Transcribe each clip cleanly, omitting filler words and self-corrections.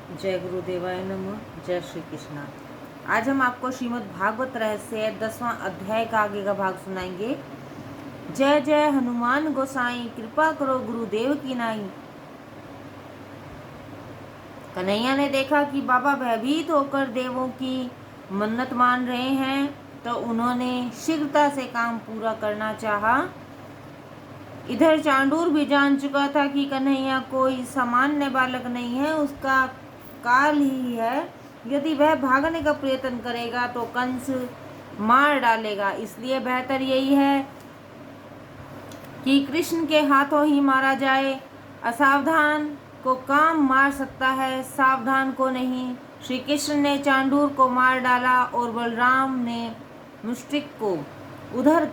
जय गुरुदेवाय नमः। जय श्री कृष्णा। आज हम आपको श्रीमद् भागवत रहस्य 10वां अध्याय का आगे का भाग सुनाएंगे। जय जय हनुमान गोसाई, कृपा करो गुरुदेव की नाई। कन्हैया ने देखा कि बाबा भयभीत होकर देवों की मन्नत मान रहे हैं, तो उन्होंने शीघ्रता से काम पूरा करना चाहा। इधर चांडूर भी जान चुका था कि कन्हैया कोई सामान्य बालक नहीं है, उसका काल ही है। यदि वह भागने का प्रयत्न करेगा तो कंस मार डालेगा, इसलिए बेहतर यही है कि कृष्ण के हाथों ही मारा जाए। असावधान को काम मार सकता है, सावधान को नहीं। श्री कृष्ण ने चांडूर को मार डाला और बलराम ने मुष्टिक को। उधर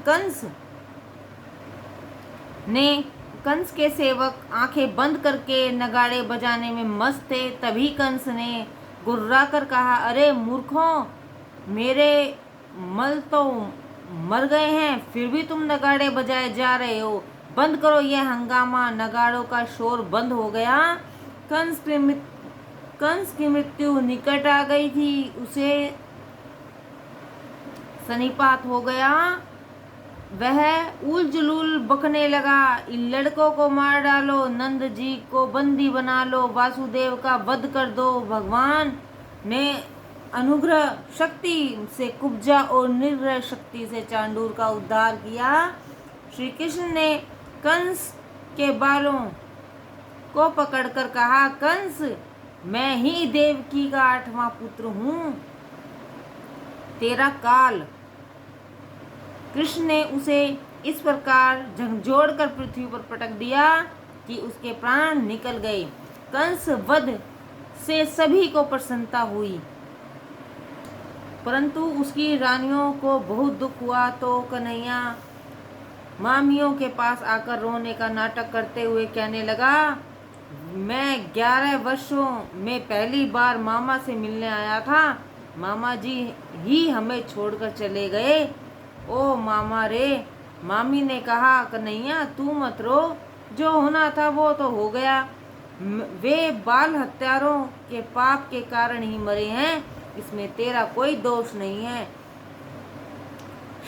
कंस के सेवक आंखें बंद करके नगाड़े बजाने में मस्त थे। तभी कंस ने गुर्रा कर कहा, अरे मूर्खों, मेरे मल तो मर गए हैं, फिर भी तुम नगाड़े बजाए जा रहे हो। बंद करो यह हंगामा। नगाड़ों का शोर बंद हो गया। कंस की मृत्यु निकट आ गई थी, उसे सन्निपात हो गया। वह उलझुल बकने लगा, इन लड़कों को मार डालो, नंद जी को बंदी बना लो, वासुदेव का वध कर दो। भगवान ने अनुग्रह शक्ति से कुब्जा और निर्ग्रह शक्ति से चांडूर का उद्धार किया। श्री कृष्ण ने कंस के बालों को पकड़कर कहा, कंस, मैं ही देवकी का 8वां पुत्र हूँ, तेरा काल। कृष्ण ने उसे इस प्रकार झकझोड़ कर पृथ्वी पर पटक दिया कि उसके प्राण निकल गए। कंस वध से सभी को प्रसन्नता हुई, परंतु उसकी रानियों को बहुत दुख हुआ। तो कन्हैया मामियों के पास आकर रोने का नाटक करते हुए कहने लगा, मैं 11 वर्षों में पहली बार मामा से मिलने आया था, मामा जी ही हमें छोड़कर चले गए। ओ मामा रे। मामी ने कहा, कन्हैया तू मत रो, जो होना था वो तो हो गया। वे बाल हत्यारों के पाप के कारण ही मरे हैं, इसमें तेरा कोई दोष नहीं है।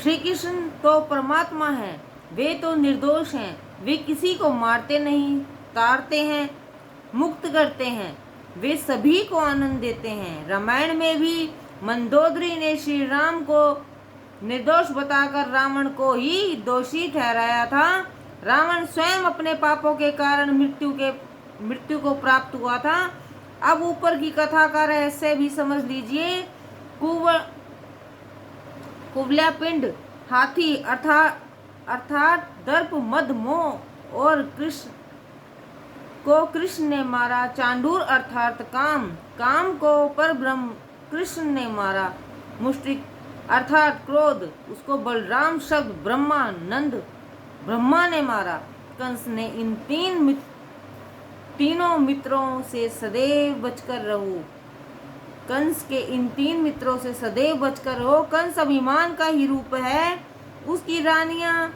श्री कृष्ण तो परमात्मा है, वे तो निर्दोष हैं। वे किसी को मारते नहीं, तारते हैं, मुक्त करते हैं, वे सभी को आनंद देते हैं। रामायण में भी मंदोदरी ने श्री राम को निर्दोष बताकर रावण को ही दोषी ठहराया था। रावण स्वयं अपने पापों के कारण मृत्यु को प्राप्त हुआ था। अब ऊपर की कथा का रहस्य भी समझ लीजिए। कुवलया पिंड, हाथी अर्थात दर्प, मद, मोह और कृष्ण ने मारा। चांडूर अर्थात काम को परब्रह्म कृष्ण ने मारा। मुष्टिक अर्थात क्रोध, उसको बलराम शब्द ब्रह्मा ने मारा। कंस ने इन तीनों मित्रों से सदैव बचकर रहो। कंस के इन 3 मित्रों से सदैव बचकर रहो। कंस अभिमान का ही रूप है। उसकी रानियां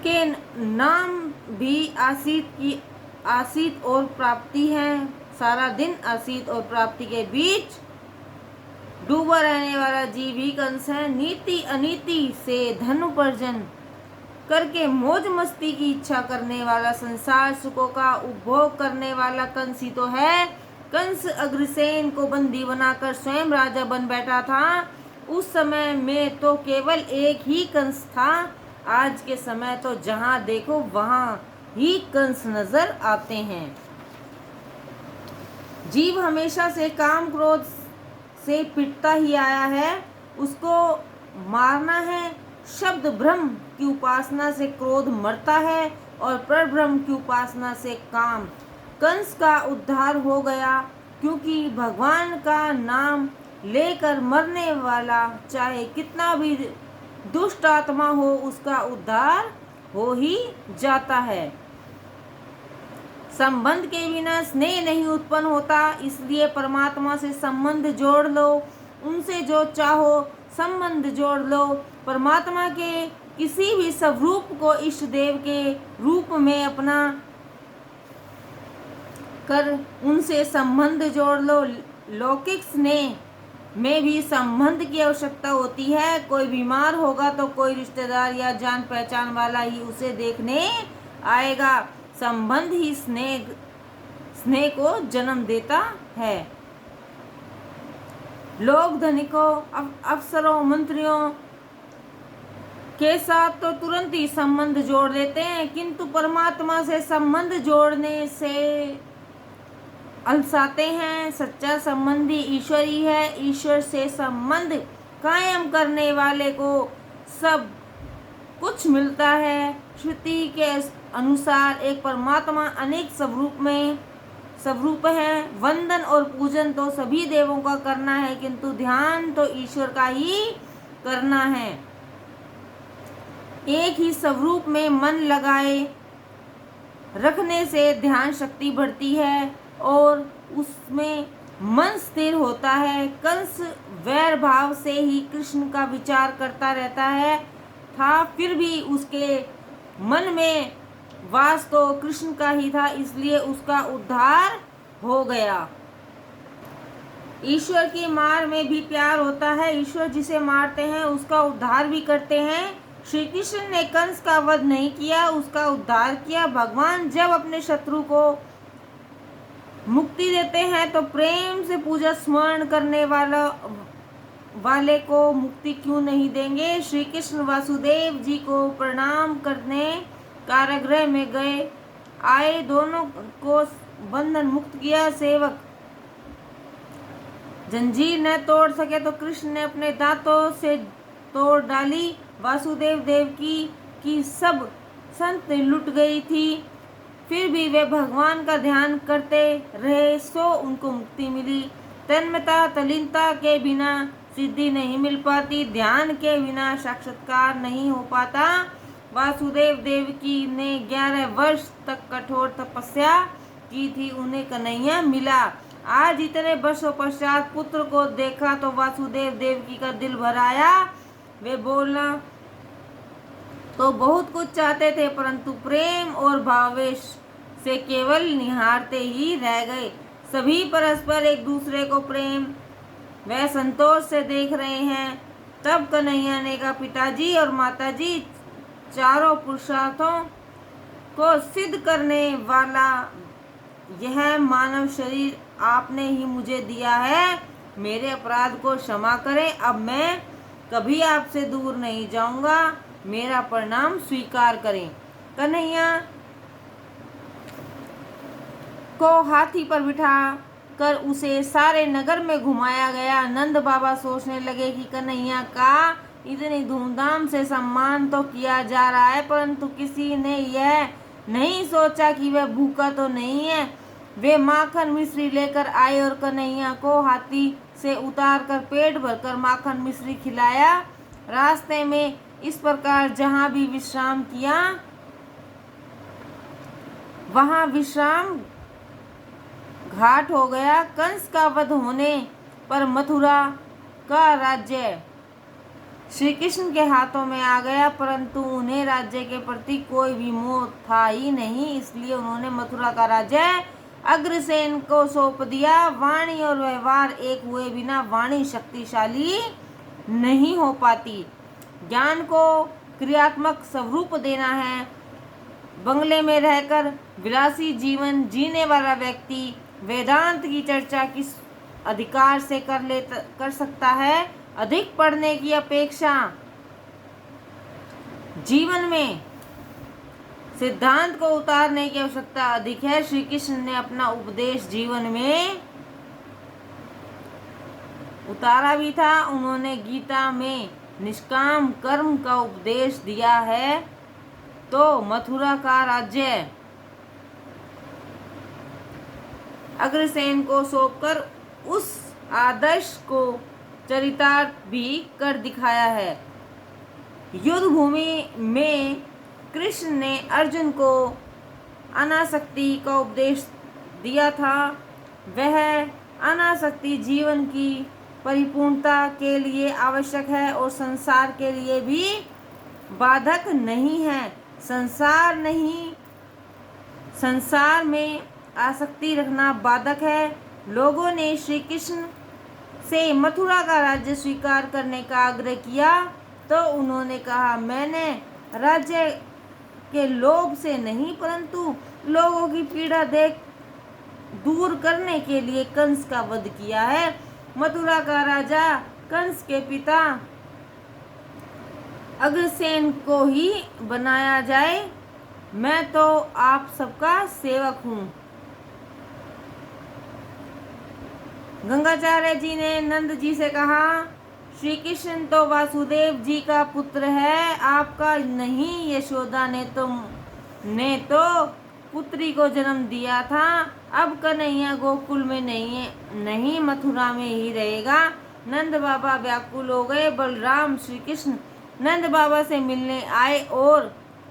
के नाम भी आसित और प्राप्ति है। सारा दिन आसित और प्राप्ति के बीच डूबा रहने वाला जीव ही कंस है। नीति अनीति से धन उपार्जन करके मौज मस्ती की इच्छा करने वाला, संसार सुखों का उपभोग करने वाला कंस ही तो है। कंस अग्रसेन को बंदी बनाकर स्वयं राजा बन बैठा था। उस समय में तो केवल एक ही कंस था। आज के समय तो जहाँ देखो वहाँ ही कंस नजर आते हैं। जीव हमेशा से काम क्रोध से पिटता ही आया है, उसको मारना है। शब्द ब्रह्म की उपासना से क्रोध मरता है और परब्रह्म की उपासना से काम। कंस का उद्धार हो गया, क्योंकि भगवान का नाम लेकर मरने वाला चाहे कितना भी दुष्ट आत्मा हो, उसका उद्धार हो ही जाता है। संबंध के बिना स्नेह नहीं उत्पन्न होता, इसलिए परमात्मा से संबंध जोड़ लो। उनसे जो चाहो संबंध जोड़ लो। परमात्मा के किसी भी स्वरूप को इष्ट देव के रूप में अपना कर उनसे संबंध जोड़ लो। लौकिक स्नेह में भी संबंध की आवश्यकता होती है। कोई बीमार होगा तो कोई रिश्तेदार या जान पहचान वाला ही उसे देखने आएगा। संबंध ही स्नेह को जन्म देता है। लोग धनिकों, अफसरों, मंत्रियों के साथ तो तुरंत ही संबंध जोड़ देते हैं, किंतु परमात्मा से संबंध जोड़ने से अलसाते हैं। सच्चा संबंधी ईश्वर ही है। ईश्वर से संबंध कायम करने वाले को सब कुछ मिलता है। श्रुति के अनुसार एक परमात्मा अनेक स्वरूप है। वंदन और पूजन तो सभी देवों का करना है, किंतु ध्यान तो ईश्वर का ही करना है। एक ही स्वरूप में मन लगाए रखने से ध्यान शक्ति बढ़ती है और उसमें मन स्थिर होता है। कंस वैर भाव से ही कृष्ण का विचार करता रहता है था, फिर भी उसके मन में वास तो कृष्ण का ही था, इसलिए उसका उद्धार हो गया। ईश्वर की मार में भी प्यार होता है। ईश्वर जिसे मारते हैं उसका उद्धार भी करते हैं। श्री कृष्ण ने कंस का वध नहीं किया, उसका उद्धार किया। भगवान जब अपने शत्रु को मुक्ति देते हैं तो प्रेम से पूजा स्मरण करने वाले को मुक्ति क्यों नहीं देंगे। श्री कृष्ण वासुदेव जी को प्रणाम करने कारागृह में आए, दोनों को बंधन मुक्त किया। सेवक जंजीर न तोड़ सके तो कृष्ण ने अपने दांतों से तोड़ डाली। वासुदेव देवकी की सब संत लुट गई थी, फिर भी वे भगवान का ध्यान करते रहे, सो उनको मुक्ति मिली। तन्मयता तल्लीनता के बिना सिद्धि नहीं मिल पाती, ध्यान के बिना साक्षात्कार नहीं हो पाता। वासुदेव देवकी ने 11 वर्ष तक कठोर तपस्या की थी, उन्हें कन्हैया मिला। आज इतने वर्षों पश्चात पुत्र को देखा तो वासुदेव देवकी का दिल भर आया। वे बोलना तो बहुत कुछ चाहते थे, परंतु प्रेम और भावेश से केवल निहारते ही रह गए। सभी परस्पर एक दूसरे को प्रेम व संतोष से देख रहे हैं। तब कन्हैया ने कहा, पिताजी और माताजी, चारों पुरुषार्थों को सिद्ध करने वाला यह मानव शरीर आपने ही मुझे दिया है। मेरे अपराध को क्षमा करें, अब मैं कभी आपसे दूर नहीं जाऊंगा, मेरा प्रणाम स्वीकार करें। कन्हैया को हाथी पर बिठा कर उसे सारे नगर में घुमाया गया। नंद बाबा सोचने लगे कि कन्हैया का इतनी धूमधाम से सम्मान तो किया जा रहा है, परंतु किसी ने यह नहीं सोचा कि वह भूखा तो नहीं है। वे माखन मिश्री लेकर आए और कन्हैया को हाथी से उतार कर पेट भरकर माखन मिश्री खिलाया। रास्ते में इस प्रकार जहाँ भी विश्राम किया वहाँ विश्राम घाट हो गया। कंस का वध होने पर मथुरा का राज्य श्री कृष्ण के हाथों में आ गया, परंतु उन्हें राज्य के प्रति कोई भी मोह था ही नहीं, इसलिए उन्होंने मथुरा का राज्य अग्रसेन को सौंप दिया। वाणी और व्यवहार एक हुए बिना वाणी शक्तिशाली नहीं हो पाती। ज्ञान को क्रियात्मक स्वरूप देना है। बंगले में रहकर विलासी जीवन जीने वाला व्यक्ति वेदांत की चर्चा किस अधिकार से कर सकता है। अधिक पढ़ने की अपेक्षा जीवन में सिद्धांत को उतारने की आवश्यकता अधिक है। श्री कृष्ण ने अपना उपदेश जीवन में उतारा भी था। उन्होंने गीता में निष्काम कर्म का उपदेश दिया है, तो मथुरा का राज्य अग्रसेन को सौंपकर उस आदर्श को चरितार्थ भी कर दिखाया है। युद्ध भूमि में कृष्ण ने अर्जुन को अनासक्ति का उपदेश दिया था। वह अनासक्ति जीवन की परिपूर्णता के लिए आवश्यक है और संसार के लिए भी बाधक नहीं है। संसार में आसक्ति रखना बाधक है। लोगों ने श्री कृष्ण से मथुरा का राज्य स्वीकार करने का आग्रह किया तो उन्होंने कहा, मैंने राज्य के लोभ से नहीं परंतु लोगों की पीड़ा देख दूर करने के लिए कंस का वध किया है। मथुरा का राजा कंस के पिता अग्रसेन को ही बनाया जाए। मैं तो आप सबका सेवक हूँ। गंगाचार्य जी ने नंद जी से कहा, श्री कृष्ण तो वासुदेव जी का पुत्र है, आपका नहीं। यशोदा ने तो पुत्री को जन्म दिया था। अब कन्हैया गोकुल में नहीं मथुरा में ही रहेगा। नंद बाबा व्याकुल हो गए। बलराम श्री कृष्ण नंद बाबा से मिलने आए और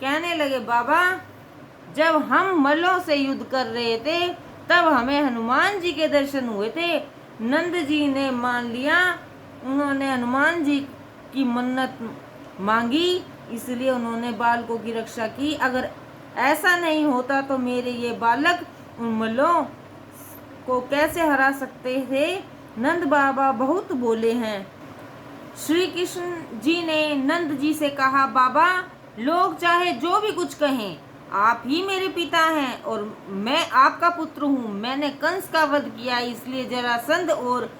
कहने लगे, बाबा, जब हम मल्लों से युद्ध कर रहे थे तब हमें हनुमान जी के दर्शन हुए थे। नंद जी ने मान लिया। उन्होंने हनुमान जी की मन्नत मांगी, इसलिए उन्होंने बालकों की रक्षा की। अगर ऐसा नहीं होता तो मेरे ये बालक उन मल्लों को कैसे हरा सकते थे। नंद बाबा बहुत बोले हैं। श्री कृष्ण जी ने नंद जी से कहा, बाबा, लोग चाहे जो भी कुछ कहें, आप ही मेरे पिता हैं और मैं आपका पुत्र हूँ। मैंने कंस का वध किया, इसलिए जरासंध और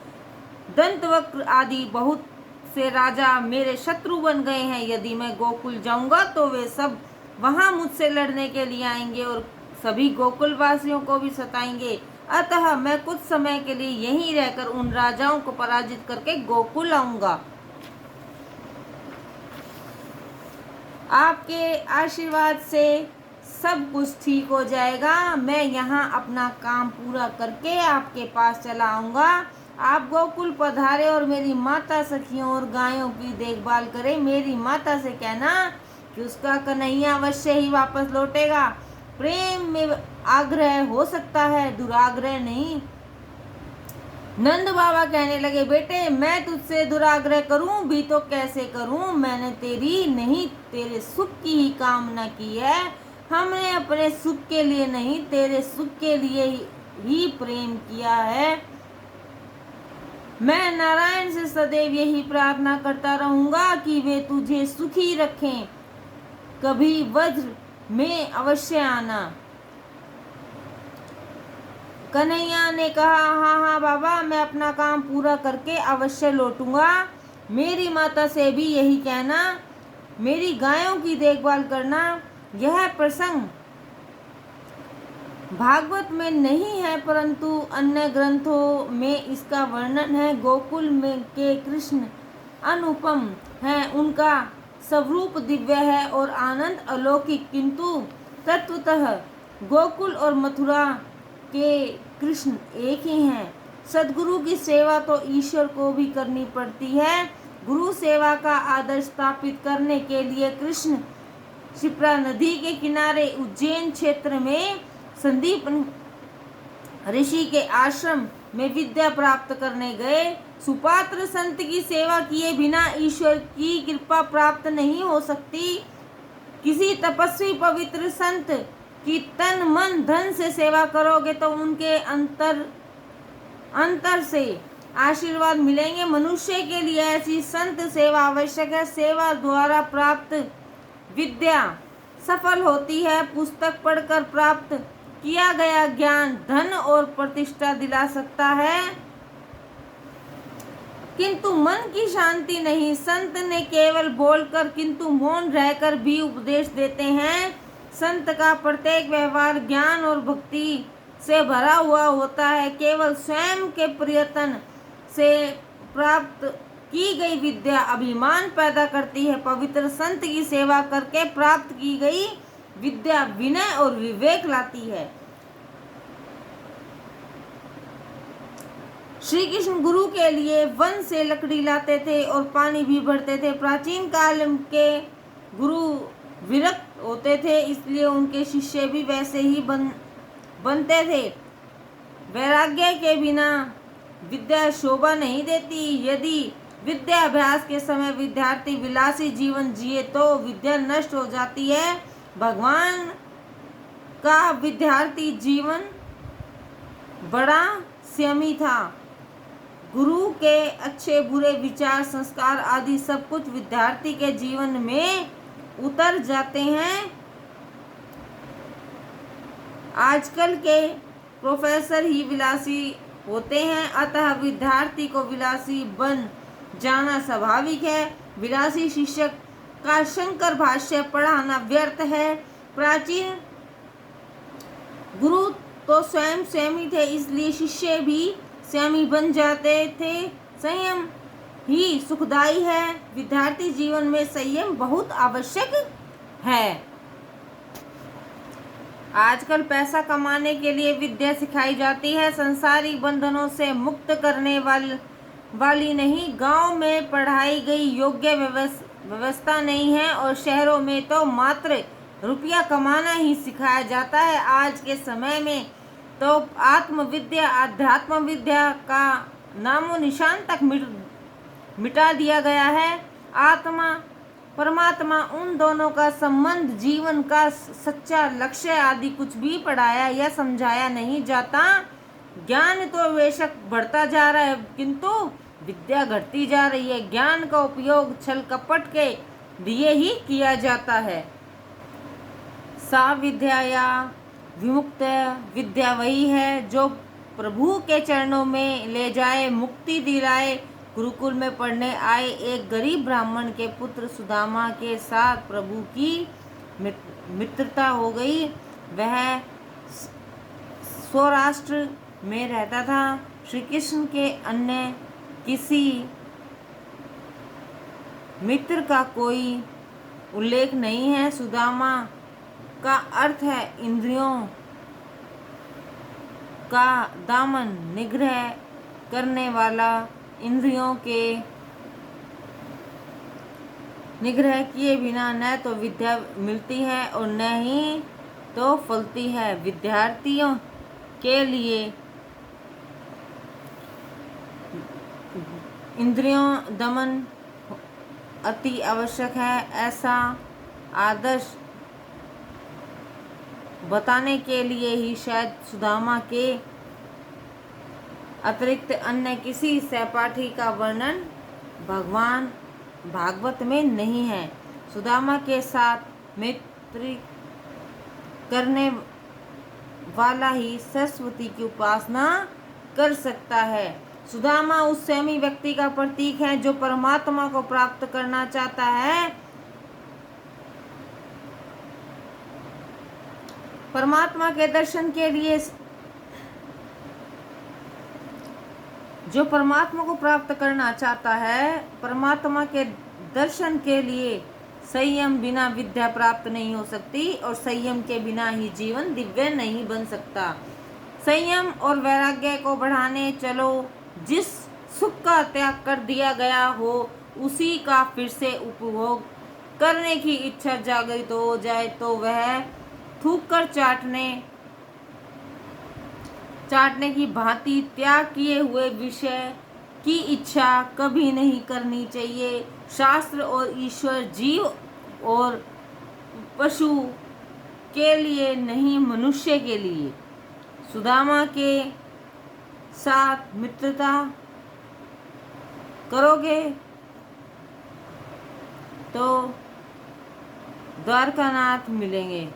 दंतवक्र आदि बहुत से राजा मेरे शत्रु बन गए हैं। यदि मैं गोकुल जाऊंगा तो वे सब वहां मुझसे लड़ने के लिए आएंगे और सभी गोकुल वासियों को भी सताएंगे। अतः मैं कुछ समय के लिए यहीं रहकर उन राजाओं को पराजित करके गोकुल आऊंगा। आपके आशीर्वाद से सब कुछ ठीक हो जाएगा। मैं यहाँ अपना काम पूरा करके आपके पास चला आऊँगा। आप गोकुल पधारे और मेरी माता सखियों और गायों की देखभाल करें। मेरी माता से कहना कि उसका कन्हैया अवश्य ही वापस लौटेगा। प्रेम में आग्रह हो सकता है, दुराग्रह नहीं। नंद बाबा कहने लगे, बेटे, मैं तुझसे दुराग्रह करूं भी तो कैसे करूं। मैंने तेरी नहीं तेरे सुख की ही कामना की है। हमने अपने सुख के लिए नहीं तेरे सुख के लिए ही प्रेम किया है। मैं नारायण से सदैव यही प्रार्थना करता रहूंगा कि वे तुझे सुखी रखें। कभी वज्र में अवश्य आना। कन्हैया ने कहा, हाँ बाबा, मैं अपना काम पूरा करके अवश्य लौटूंगा। मेरी माता से भी यही कहना, मेरी गायों की देखभाल करना। यह प्रसंग भागवत में नहीं है परंतु अन्य ग्रंथों में इसका वर्णन है। गोकुल में के कृष्ण अनुपम हैं, उनका स्वरूप दिव्य है और आनंद अलौकिक, किंतु तत्वतः गोकुल और मथुरा के कृष्ण एक ही हैं। सद्गुरु की सेवा तो ईश्वर को भी करनी पड़ती है। गुरु सेवा का आदर्श स्थापित करने के लिए कृष्ण शिप्रा नदी के किनारे उज्जैन क्षेत्र में संदीप ऋषि के आश्रम में विद्या प्राप्त करने गए। सुपात्र संत की सेवा किए बिना ईश्वर की कृपा प्राप्त नहीं हो सकती। किसी तपस्वी पवित्र संत की तन मन धन से सेवा करोगे तो उनके अंतर से आशीर्वाद मिलेंगे। मनुष्य के लिए ऐसी संत सेवा आवश्यक है। सेवा द्वारा प्राप्त विद्या सफल होती है। पुस्तक पढ़कर प्राप्त किया गया ज्ञान धन और प्रतिष्ठा दिला सकता है, किंतु मन की शांति नहीं। संत ने केवल बोलकर किंतु मौन रहकर भी उपदेश देते हैं। संत का प्रत्येक व्यवहार ज्ञान और भक्ति से भरा हुआ होता है। केवल स्वयं के प्रयत्न से प्राप्त की गई विद्या अभिमान पैदा करती है। पवित्र संत की सेवा करके प्राप्त की गई विद्या विनय और विवेक लाती है। श्री कृष्ण गुरु के लिए वन से लकड़ी लाते थे और पानी भी भरते थे। प्राचीन काल के गुरु विरक्त होते थे, इसलिए उनके शिष्य भी वैसे ही बनते थे। वैराग्य के बिना विद्या शोभा नहीं देती। यदि विद्याभ्यास के समय विद्यार्थी विलासी जीवन जिए तो विद्या नष्ट हो जाती है। भगवान का विद्यार्थी जीवन बड़ा संयमी था। गुरु के अच्छे बुरे विचार, संस्कार आदि सब कुछ विद्यार्थी के जीवन में उतर जाते हैं। आजकल के प्रोफेसर ही विलासी होते हैं, अतः विद्यार्थी को विलासी बन जाना स्वाभाविक है। विलासी शिक्षक का शंकर भाष्य पढ़ाना व्यर्थ है। प्राचीन गुरु तो स्वयं संयमी थे, इसलिए शिष्य भी संयमी बन जाते थे। संयम ही सुखदायी है। विद्यार्थी जीवन में संयम बहुत आवश्यक है। आजकल पैसा कमाने के लिए विद्या सिखाई जाती है, संसारिक बंधनों से मुक्त करने वाली नहीं। गांव में पढ़ाई गई योग्य व्यवस्था नहीं है और शहरों में तो मात्र रुपया कमाना ही सिखाया जाता है। आज के समय में तो आत्मविद्या, आध्यात्म विद्या का नामो निशान तक मिटा दिया गया है। आत्मा परमात्मा उन दोनों का संबंध, जीवन का सच्चा लक्ष्य आदि कुछ भी पढ़ाया या समझाया नहीं जाता। ज्ञान तो बेशक बढ़ता जा रहा है, किंतु विद्या घटती जा रही है। ज्ञान का उपयोग छल कपट के लिए ही किया जाता है। सा विद्या या विमुक्त विद्या वही है जो प्रभु के चरणों में ले जाए, मुक्ति दिलाए। गुरुकुल में पढ़ने आए एक गरीब ब्राह्मण के पुत्र सुदामा के साथ प्रभु की मित्रता हो गई। वह सौराष्ट्र में रहता था। श्री कृष्ण के अन्य किसी मित्र का कोई उल्लेख नहीं है। सुदामा का अर्थ है इंद्रियों का दामन निग्रह करने वाला। इंद्रियों के निग्रह किए बिना न तो विद्या मिलती है और न ही तो फलती है। विद्यार्थियों के लिए इंद्रियों दमन अति आवश्यक है। ऐसा आदर्श बताने के लिए ही शायद सुदामा के अतिरिक्त अन्य किसी सहपाठी का वर्णन भगवान भागवत में नहीं है। सुदामा के साथ मैत्री करने वाला ही सरस्वती की उपासना कर सकता है। सुदामा उस संयमी व्यक्ति का प्रतीक है जो परमात्मा को प्राप्त करना चाहता है। परमात्मा के दर्शन के लिए, जो परमात्मा को प्राप्त करना चाहता है, परमात्मा के दर्शन के लिए संयम बिना विद्या प्राप्त नहीं हो सकती और संयम के बिना ही जीवन दिव्य नहीं बन सकता। संयम और वैराग्य को बढ़ाने चलो। जिस सुख का त्याग कर दिया गया हो उसी का फिर से उपभोग करने की इच्छा जागृत हो जाए तो वह थूक कर चाटने की भांति त्याग किए हुए विषय की इच्छा कभी नहीं करनी चाहिए। शास्त्र और ईश्वर जीव और पशु के लिए नहीं, मनुष्य के लिए। सुदामा के साथ मित्रता करोगे तो द्वारकानाथ मिलेंगे।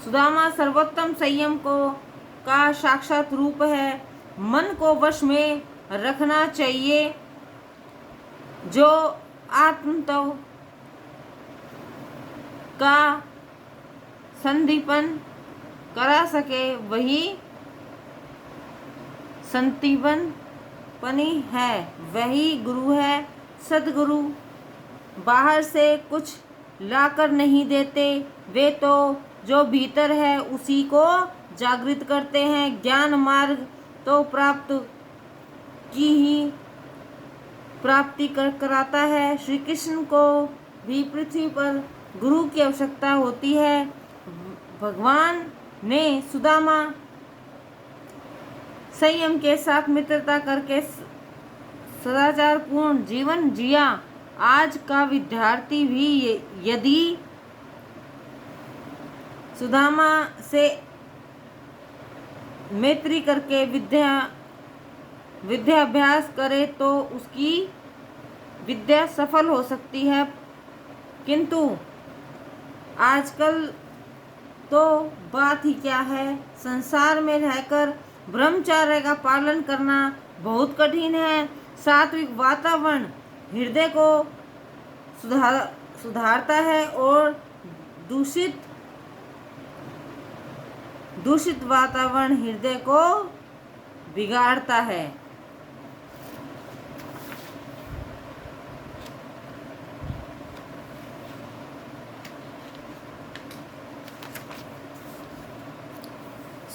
सुदामा सर्वोत्तम संयम का साक्षात रूप है। मन को वश में रखना चाहिए। जो आत्मतव का संदीपन करा सके वही संदीपनी है, वही गुरु है। सदगुरु बाहर से कुछ लाकर नहीं देते, वे तो जो भीतर है उसी को जागृत करते हैं। ज्ञान मार्ग तो प्राप्ति कराता है। श्री कृष्ण को भी पृथ्वी पर गुरु की आवश्यकता होती है। भगवान ने सुदामा संयम के साथ मित्रता करके सदाचारपूर्ण जीवन जिया। आज का विद्यार्थी भी यदि सुदामा से मैत्री करके विद्याभ्यास करे तो उसकी विद्या सफल हो सकती है। किंतु आजकल तो बात ही क्या है, संसार में रहकर ब्रह्मचर्य का पालन करना बहुत कठिन है। सात्विक वातावरण हृदय को सुधारता है और दूषित वातावरण हृदय को बिगाड़ता है।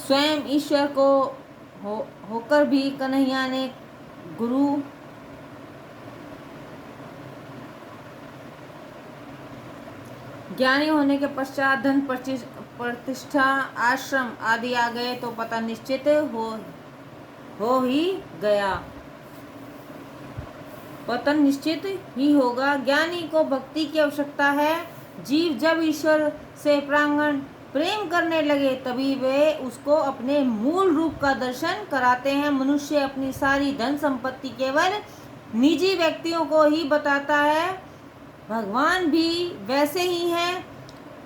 स्वयं ईश्वर को होकर भी कन्हैया ने गुरु ज्ञानी होने के पश्चात धन प्रतिष्ठा आश्रम आदि आ गए तो पता निश्चित हो ही गया, पतन निश्चित ही होगा। ज्ञानी को भक्ति की आवश्यकता है। जीव जब ईश्वर से प्रांगण प्रेम करने लगे तभी वे उसको अपने मूल रूप का दर्शन कराते हैं। मनुष्य अपनी सारी धन संपत्ति केवल निजी व्यक्तियों को ही बताता है। भगवान भी वैसे ही हैं,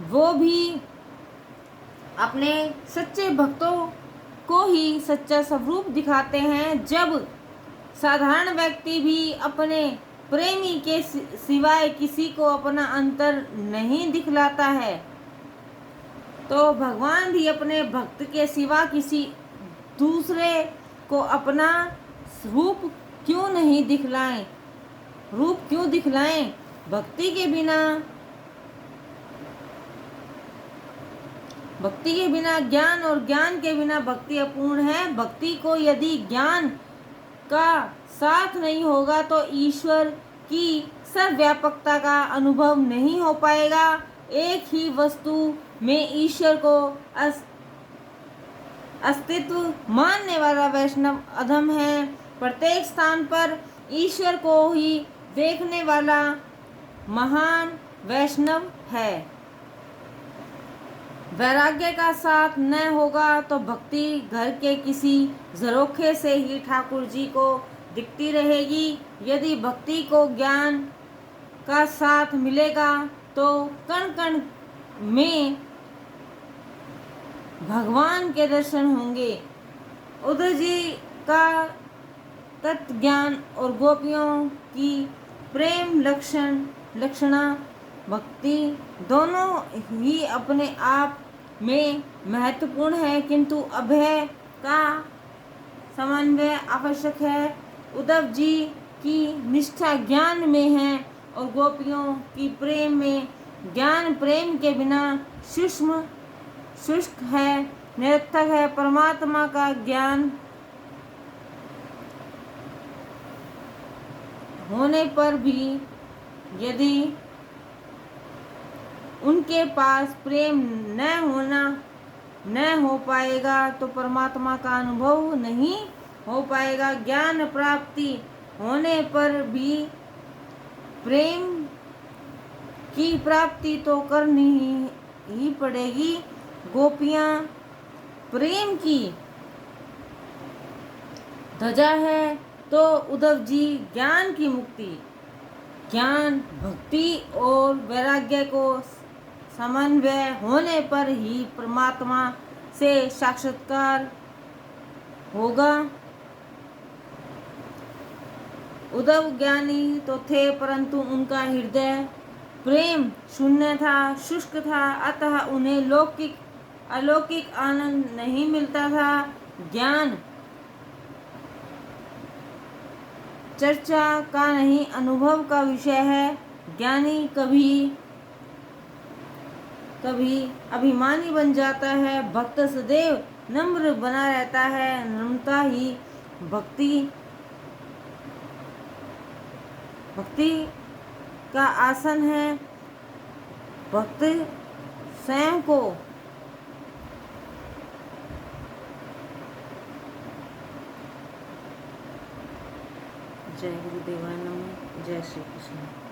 वो भी अपने सच्चे भक्तों को ही सच्चा स्वरूप दिखाते हैं। जब साधारण व्यक्ति भी अपने प्रेमी के सिवाय किसी को अपना अंतर नहीं दिखलाता है, तो भगवान भी अपने भक्त के सिवा किसी दूसरे को अपना रूप क्यों नहीं दिखलाएं, रूप क्यों दिखलाएं। भक्ति के बिना ज्ञान और ज्ञान के बिना भक्ति अपूर्ण है। भक्ति को यदि ज्ञान का साथ नहीं होगा तो ईश्वर की सर्वव्यापकता का अनुभव नहीं हो पाएगा। एक ही वस्तु में ईश्वर को अस्तित्व मानने वाला वैष्णव अधम है। प्रत्येक स्थान पर ईश्वर को ही देखने वाला महान वैष्णव है। वैराग्य का साथ न होगा तो भक्ति घर के किसी झरोखे से ही ठाकुर जी को दिखती रहेगी। यदि भक्ति को ज्ञान का साथ मिलेगा तो कण कण में भगवान के दर्शन होंगे। उद्धव जी का तत्व ज्ञान और गोपियों की प्रेम लक्षणा भक्ति दोनों ही अपने आप में महत्वपूर्ण है, किंतु अभय का समन्वय आवश्यक है। उद्धव जी की निष्ठा ज्ञान में है और गोपियों की प्रेम में। ज्ञान प्रेम के बिना शुष्क है, निरर्थक है। परमात्मा का ज्ञान होने पर भी यदि उनके पास प्रेम न हो पाएगा तो परमात्मा का अनुभव नहीं हो पाएगा। ज्ञान प्राप्ति होने पर भी प्रेम की प्राप्ति तो करनी ही पड़ेगी। गोपियां प्रेम की ध्वजा है तो उद्धव जी ज्ञान की मुक्ति, ज्ञान भक्ति और वैराग्य को समन्वय होने पर ही परमात्मा से साक्षात्कार होगा। उद्धव ज्ञानी तो थे परंतु उनका हृदय प्रेम शून्य था, शुष्क था, अतः उन्हें अलौकिक आनंद नहीं मिलता था। ज्ञान चर्चा का नहीं, अनुभव का विषय है। ज्ञानी कभी अभिमानी बन जाता है, भक्त सदैव नम्र बना रहता है। नम्रता ही भक्ति का आसन है। भक्त स्वयं को जय गुरुदेवाय नमः। जय श्री कृष्ण।